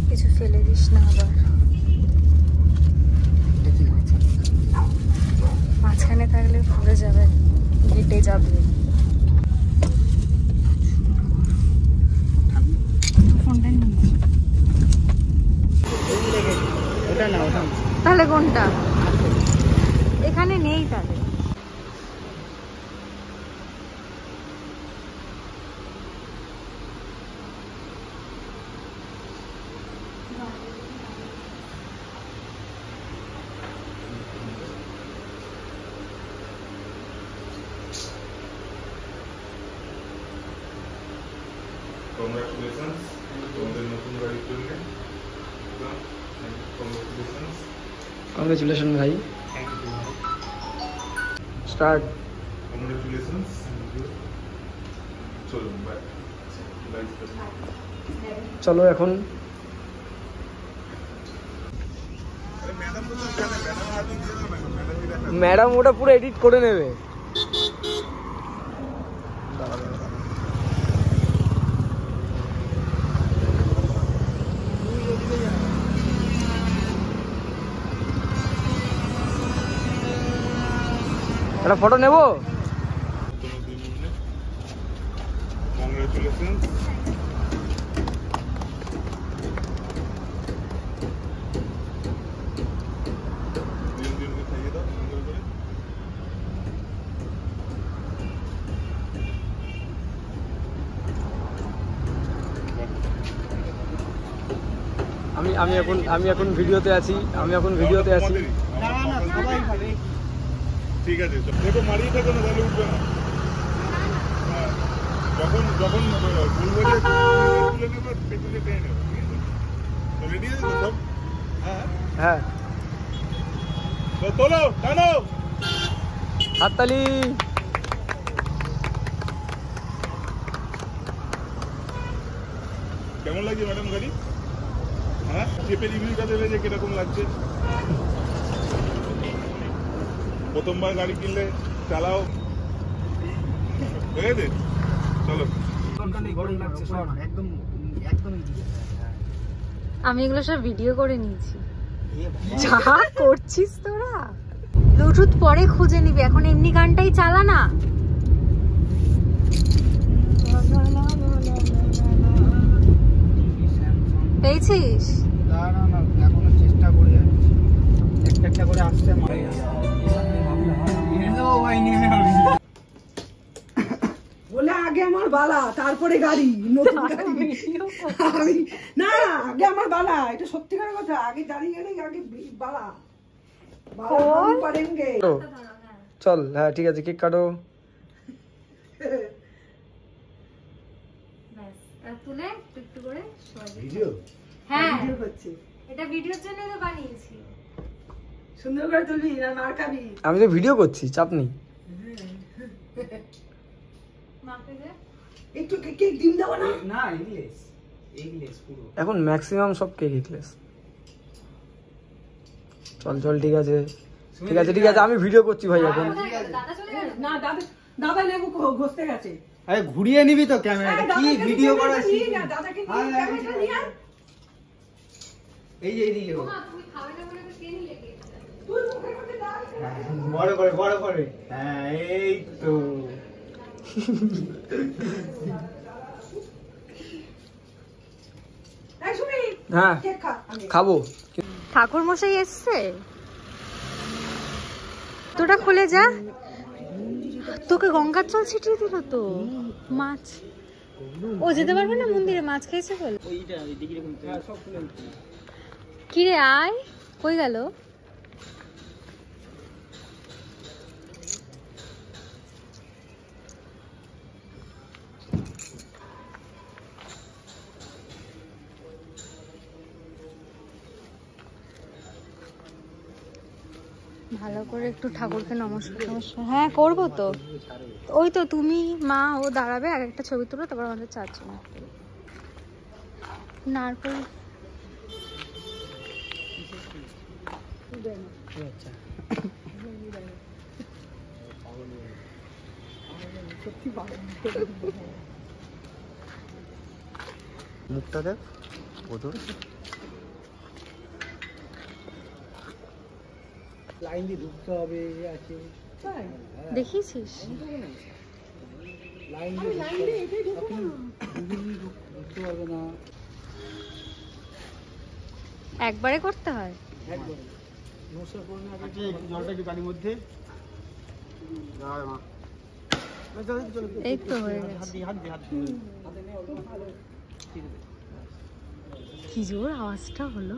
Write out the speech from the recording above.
কিছু ফেলে দিস না আবার। মাঝখানে থাকলে ভুলে যাবে, গেটে যাবে। ফোনটা নিয়ে তাহলে কোনটা? এখানে নেই তাহলে। Congratulations, তোমাদের নতুন গাড়ি কিনলে। Congratulations. Congratulations ভাই। Start. Congratulations. চলো বাই। চলো এখন। ম্যাডাম ওটা পুরো এডিট করে নেবে। একটা ফটো নেব। Congratulations. দিনকে খাইয়ে দাও সুন্দর করে। আমি এখন ভিডিওতে আছি। সবাই খাবে। ঠিক আছে দেখো মারিয়ে থাকো না তাহলে উঠবে না। যখন বলবো যে তুলে নেবো পেটুকে টেনে নেবো। রেডি আছে তো সব? হ্যাঁ তো তোলো টানো হাততালি। কেমন লাগছে ম্যাডাম গাড়ি? হ্যাঁ চেপে রিভিউটা দেবে যে কিরকম লাগছে। প্রথমবার গাড়ি কিনলে চালাও। ঠিক আছে চলো। আমি এগুলো সব ভিডিও করে নিয়েছি। যা করছিস তোরা, ব্লুটুথ পরে খুঁজে নিবি, এখন এমনি গানটাই চালা না। পেয়েছিস? এখনো চেষ্টা করে যাচ্ছি, একটা করে আসছে। বলে আগে আমার বালা তারপরে গাড়ি নতুন গাড়ি। আমি না আগে আমার বালা, এটা সত্যিকার কথা। আগে দাঁড়িয়ে গেলে আগে বালা পারেঙ্গে। চল হ্যাঁ ঠিক আছে, কেক কাটো। তুলে একটু করে ভিডিও। হ্যাঁ ভিডিও করছি, এটা ভিডিওর জন্য তো বানিয়েছি। সুন্দর করে তুলবি না মার খাবি। আমি তো ভিডিও করছি, চাপ নেই। একটু কেক ডিম দেবো না? না এগলেস পুরো এখন ম্যাক্সিমাম সব কেক এগলেস। চল ঠিক আছে আমি ভিডিও করছি ভাই এখন। না দাদা লেবু ঘষতে গেছে। আরে ঘুরিয়ে নিবি তো ক্যামেরাটা, কি ভিডিও করা শিখ না। দাদাকে নিয়ে ক্যামেরাটা নিয়ে আয়। এই যে এইদিকে তুমি খাবে না বলে তো কে নিয়ে গেছে? তুই মুখের মধ্যে দাও। বড় করে হ্যাঁ এই তো। এই শুনি হ্যাঁ কেক খা। খাবো। ঠাকুর মশাই এসছে, তোটা খুলে যা। তোকে গঙ্গার জল ছিটিয়ে দিল তো। মাছ ও যেতে পারবে না মন্দিরে, মাছ খেয়েছে বলে। কিরে আয়, কই গেল? ভালো করে একটু ঠাকুরকে নমস্কার। হ্যাঁ করবো তো, ওই তো তুমি মা ও দাঁড়াবে, আর একটা ছবি তুলো, তারপর আমাদের চারজন নারকেল। সত্যি মুখটা দেখ ওদের লাইন দিয়ে ঢুকতে হবে আছে দেখিয়েছিস? লাইন ঢুকতে পারবে না একবারে করতে হয়? একবারে নমস্কার করুন আগে জলটা একটু গাড়ির মধ্যে এই তো হয়ে হাত গেছে। দিয়ে হাত দিয়ে হাত দিয়ে কি জোর আওয়াজটা হলো।